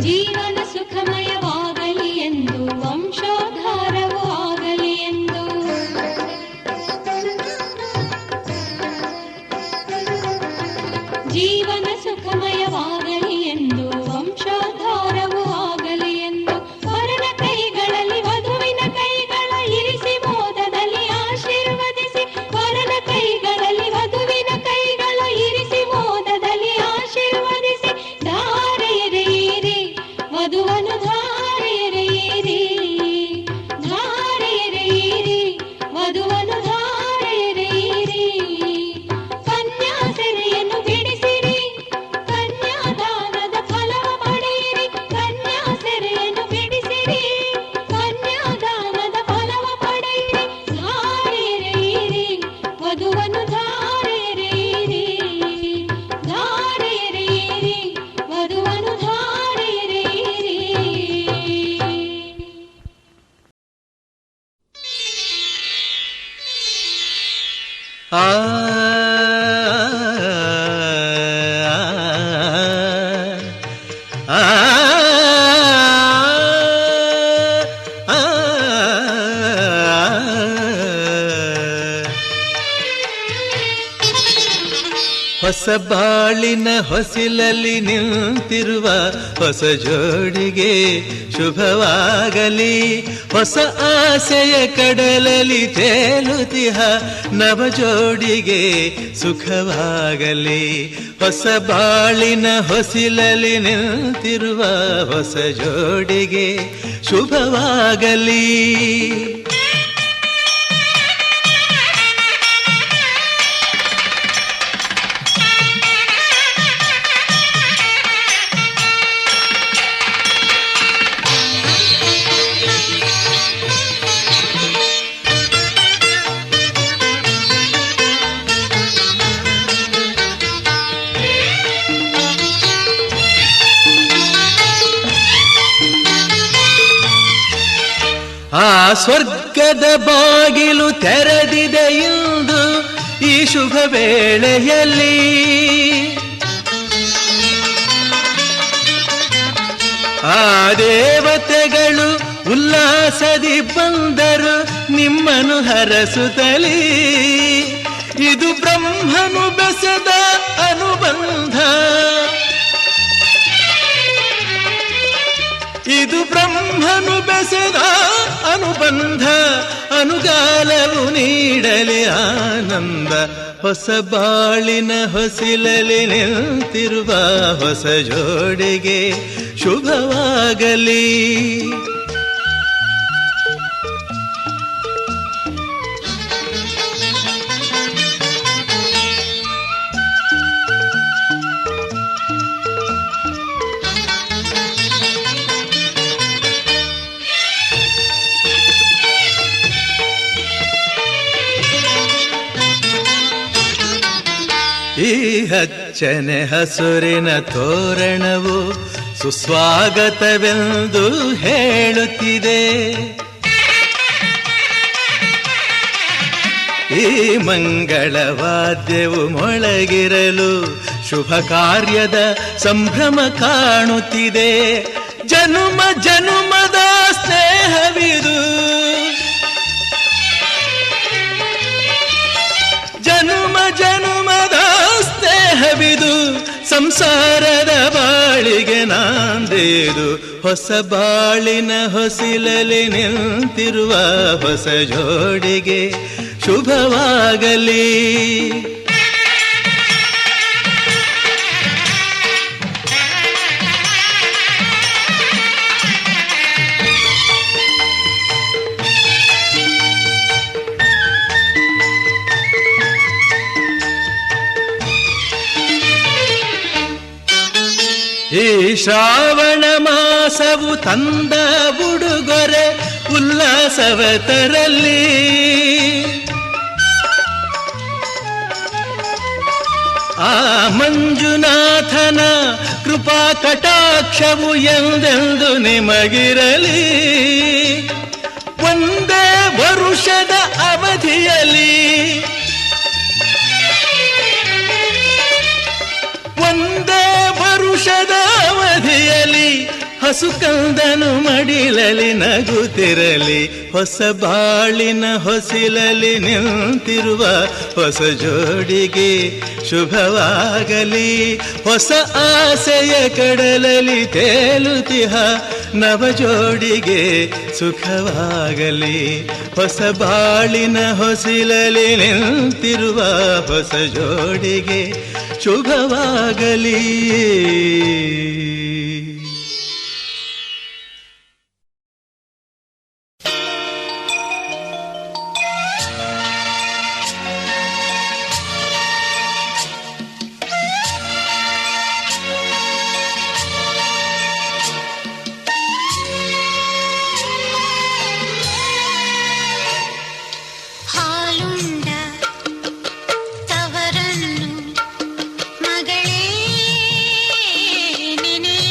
ಜೀವನ ಸುಖಮಯವಾಗಲಿ ಎಂದು ವಂಶೋದ್ಧಾರವೂ ಆಗಲಿ ಎಂದು ಜೀವನ ಸುಖಮಯವಾಗಲಿ ಎಂದು ವಂಶೋದ್ಧಾರವೂ ಆಗಲಿ ಎಂದು ವರನ ಕೈಗಳಲ್ಲಿ ವಧುವಿನ ಕೈಗಳ ಇರಿಸಿ ಮೋದದಲ್ಲಿ ಆಶೀರ್ವದಿಸಿ ವರನ ಕೈಗಳಲ್ಲಿ ವಧುವಿನ ಕೈಗಳ ಇರಿಸಿ ಮೋದದಲ್ಲಿ ಆಶೀರ್ವದಿಸಿ ಧಾರೆ ಎರೆಯಿರಿ ವಧುವನ್ನು ಧಾರೆ ಎರೆಯಿರಿ ಧಾರೆ ಎರೆಯಿರಿ ವಧುವನ್ನು ಧಾರೆ ಎರೆಯಿರಿ ಕನ್ಯಾ ಸೆರೆಯನ್ನು ಬಿಡಿಸಿರಿ ಕನ್ಯಾದಾನದ ಫಲವ ಪಡೆಯಿರಿ ಕನ್ಯಾ ಸೆರೆಯನ್ನು ಬಿಡಿಸಿರಿ ಕನ್ಯಾದಾನದ ಫಲವ ಪಡೆಯಿರಿ ಧಾರೆ ಎರೆಯಿರಿ ವಧುವನ್ನು ಧಾರೆ ಎರೆಯಿರಿ ಧಾರೆ ಎರೆಯಿರಿ ವಧುವನ್ನು ಧಾರೆ ಎರೆಯಿರಿ. ಆ ಹೊಸ ಬಾಳಿನ ಹೊಸಿಲಲ್ಲಿ ನಿಂತಿರುವ ಹೊಸ ಜೋಡಿಗೆ ಶುಭವಾಗಲಿ. ಹೊಸ ಆಸೆಯ ಕಡಲಲ್ಲಿ ತೇಲುತಿಹ ನವ ಜೋಡಿಗೆ ಸುಖವಾಗಲಿ. ಹೊಸ ಬಾಳಿನ ಹೊಸಿಲಲ್ಲಿ ನಿಂತಿರುವ ಹೊಸ ಜೋಡಿಗೆ ಶುಭವಾಗಲಿ. ಆ ಸ್ವರ್ಗದ ಬಾಗಿಲು ತೆರೆದಿದೆ ಇಂದು ಈ ಶುಭ ವೇಳೆಯಲ್ಲಿ. ಆ ದೇವತೆಗಳು ಉಲ್ಲಾಸದಿ ಬಂದರು ನಿಮ್ಮನ್ನು ಹರಸುತ್ತಲೇ. ಇದು ಬ್ರಹ್ಮನು ಬೆಸೆದ ಅನುಬಂಧ, ಇದು ಬ್ರಹ್ಮನು ಬೆಸೆದ ಅನುಬಂಧ. ಅನುಗಾಲವು ನೀಡಲಿ ಆನಂದ. ಹೊಸ ಬಾಳಿನ ಹೊಸಿಲಲ್ಲಿ ನಿಂತಿರುವ ಹೊಸ ಜೋಡಿಗೆ ಶುಭವಾಗಲಿ. ಈ ಹಚ್ಚನೆ ಹಸುರಿನ ತೋರಣವು ಸುಸ್ವಾಗತವೆಂದು ಹೇಳುತ್ತಿದೆ. ಈ ಮಂಗಳವಾದ್ಯವು ಮೊಳಗಿರಲು ಶುಭ ಕಾರ್ಯದ ಸಂಭ್ರಮ ಕಾಣುತ್ತಿದೆ. ಜನುಮ ಜನುಮದ ಸ್ನೇಹವಿದು, ಜನುಮ ಜನುಮದ ಸ್ನೇಹವಿದು. ಸಂಸಾರದ ಬಾಳಿಗೆ ನಾಂದೇದು. ಹೊಸ ಬಾಳಿನ ಹೊಸಿಲಲ್ಲಿ ನಿಂತಿರುವ ಹೊಸ ಜೋಡಿಗೆ ಶುಭವಾಗಲಿ. ಈ ಶ್ರಾವಣ ಮಾಸವು ತಂದ ಉಡುಗೊರೆ ಉಲ್ಲಾಸವ ತರಲಿ. ಆ ಮಂಜುನಾಥನ ಕೃಪಾ ಕಟಾಕ್ಷವು ಎಂದೆಂದು ನಿಮಗಿರಲಿ. ಒಂದೇ ವರುಷದ ಅವಧಿಯಲ್ಲಿ, ಒಂದೇ ವರುಷದ ಅವಧಿಯಲ್ಲಿ ಹಸುಕಂದನು ಮಡಿಲಲಿ ನಗುತ್ತಿರಲಿ, ಹೊಸ ಬಾಳಿನ ಹೊಸಿಲಲಿ ನಿಂತಿರುವ ಹೊಸ ಜೋಡಿಗೆ ಶುಭವಾಗಲಿ. ಹೊಸ ಆಸೆಯ ಕಡಲಲಿ ತೇಲುತಿಹ ನವ ಜೋಡಿಗೆ ಸುಖವಾಗಲಿ. ಹೊಸ ಬಾಳಿನ ಹೊಸಿಲಲಿ ನಿಂತಿರುವ ಹೊಸ ಜೋಡಿಗೆ ಶುಭವಾಗಲಿ. ತವರನ್ನು ಮಗಳೇ ನೆನೆ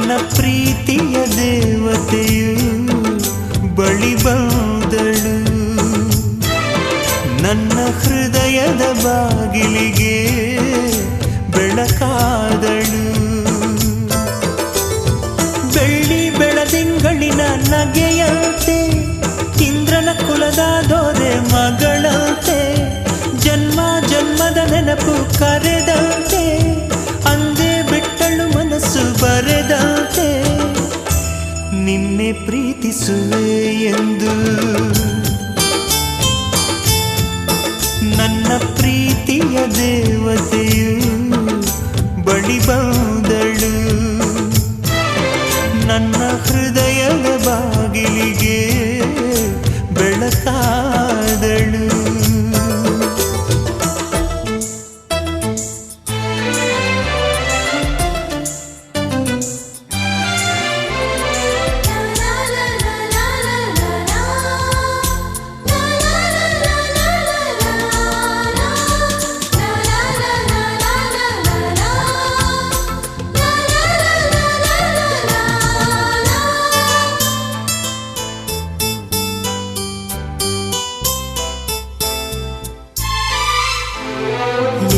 ನನ್ನ ಪ್ರೀತಿಯ ದೇವತೆಯು ಬಳಿ ಬಂದಳು, ನನ್ನ ಹೃದಯದ ಬಾಗಿಲಿಗೆ ಬೆಳಕಾದಳು. ಬೆಳ್ಳಿ ಬೆಳದಿಂಗಳಿನ ನಗೆಯಂತೆ, ಇಂದ್ರನ ಕುಲದ ದೊರೆ ಮಗಳಂತೆ, ಜನ್ಮ ಜನ್ಮದ ನೆನಪು ಕರೆದಂತೆ, ಅಂದೇ ಬಿಟ್ಟಳು ಮನಸ್ಸು ಬರೆದಂತೆ, ನಿನ್ನೆ ಪ್ರೀತಿಸುವೆ ಎಂದು. ನನ್ನ ಪ್ರೀತಿಯ ದೇವತೆಯು ಬಳಿ ಬಂದಳು, ನನ್ನ ಹೃದಯದ ಬಾಗಿಲಿಗೆ ಬೆಳಕಾದಳು.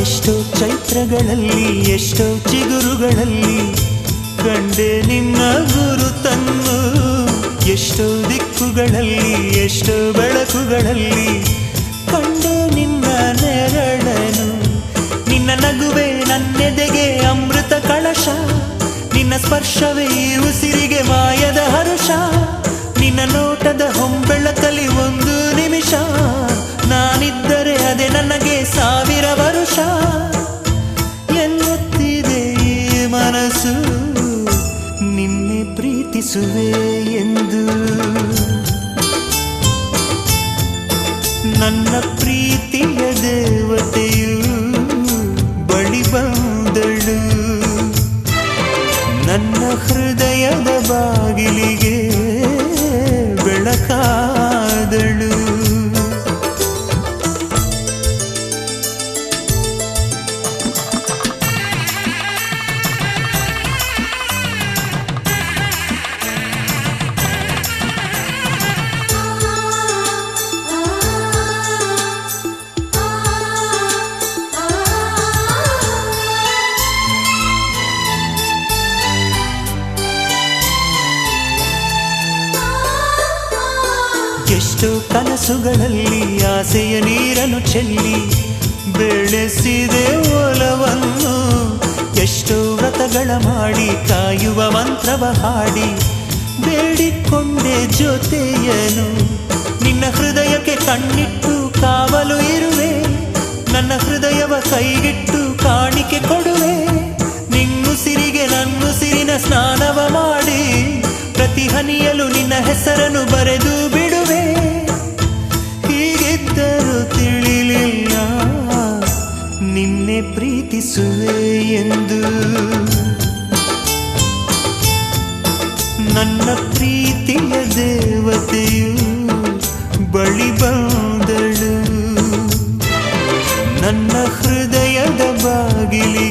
ಎಷ್ಟೋ ಚೈತ್ರಗಳಲ್ಲಿ, ಎಷ್ಟೋ ಚಿಗುರುಗಳಲ್ಲಿ ಕಂಡೆ ನಿನ್ನ ಗುರುತನ್ನು, ಎಷ್ಟೋ ದಿಕ್ಕುಗಳಲ್ಲಿ, ಎಷ್ಟೋ ಬೆಳಕುಗಳಲ್ಲಿ ಕಂಡೆ ನಿನ್ನ ನೆರಳನು. ನಿನ್ನ ನಗುವೆ ನನ್ನೆದೆಗೆ ಅಮೃತ ಕಳಶ, ನಿನ್ನ ಸ್ಪರ್ಶವೇ ಈ ಉಸಿರಿಗೆ ಮಾಯದ ಹರುಷ, ನಿನ್ನ ನೋಟದ ಹೊಂಬೆಳಕಲಿ ಒಂದು ನಿಮಿಷ ನಾನಿದ್ದರೆ ಅದೇ ನನಗೆ 1000 ವರುಷ. ಎನ್ನುತ್ತಿದೆ ಈ ಮನಸ್ಸು ನಿನ್ನೆ ಪ್ರೀತಿಸುವೆ ಎಂದು. ನನ್ನ ಪ್ರೀತಿಯ ದೇವತೆಯು ಬಳಿ ಬಂದಳು, ನನ್ನ ಹೃದಯದ ಬಾಗಿಲಿಗೆ ಬೆಳಕಾದಳು. ಎಷ್ಟೋ ಕನಸುಗಳಲ್ಲಿ ಆಸೆಯ ನೀರನ್ನು ಚೆಲ್ಲಿ ಬೆಳೆಸಿದೆ ಒಲವನ್ನು, ಎಷ್ಟೋ ವ್ರತಗಳ ಮಾಡಿ ಕಾಯುವ ಮಂತ್ರವ ಹಾಡಿ ಬೇಡಿಕೊಂಡೆ ಜೊತೆಯನು. ನಿನ್ನ ಹೃದಯಕ್ಕೆ ಕಣ್ಣಿಟ್ಟು ಕಾವಲು ಇರುವೆ, ನನ್ನ ಹೃದಯವ ಕೈಗಿಟ್ಟು ಕಾಣಿಕೆ ಕೊಡುವೆ. ನಿನ್ನುಸಿರಿಗೆ ನನ್ನುಸಿರಿನ ಸ್ನಾನವ ಮಾಡಿ ಪ್ರತಿ ಹನಿಯಲು ನಿನ್ನ ಹೆಸರನ್ನು ಬರೆದು ಬಿಡುವೆ. ಹೀಗಿದ್ದರೂ ತಿಳಿಲಿಲ್ಲ ನಿನ್ನೆ ಪ್ರೀತಿಸುವೆ ಎಂದು. ನನ್ನ ಪ್ರೀತಿಯ ದೇವತೆಯು ಬಳಿ ಬಂದಳು, ನನ್ನ ಹೃದಯದ ಬಾಗಿಲಿಗೆ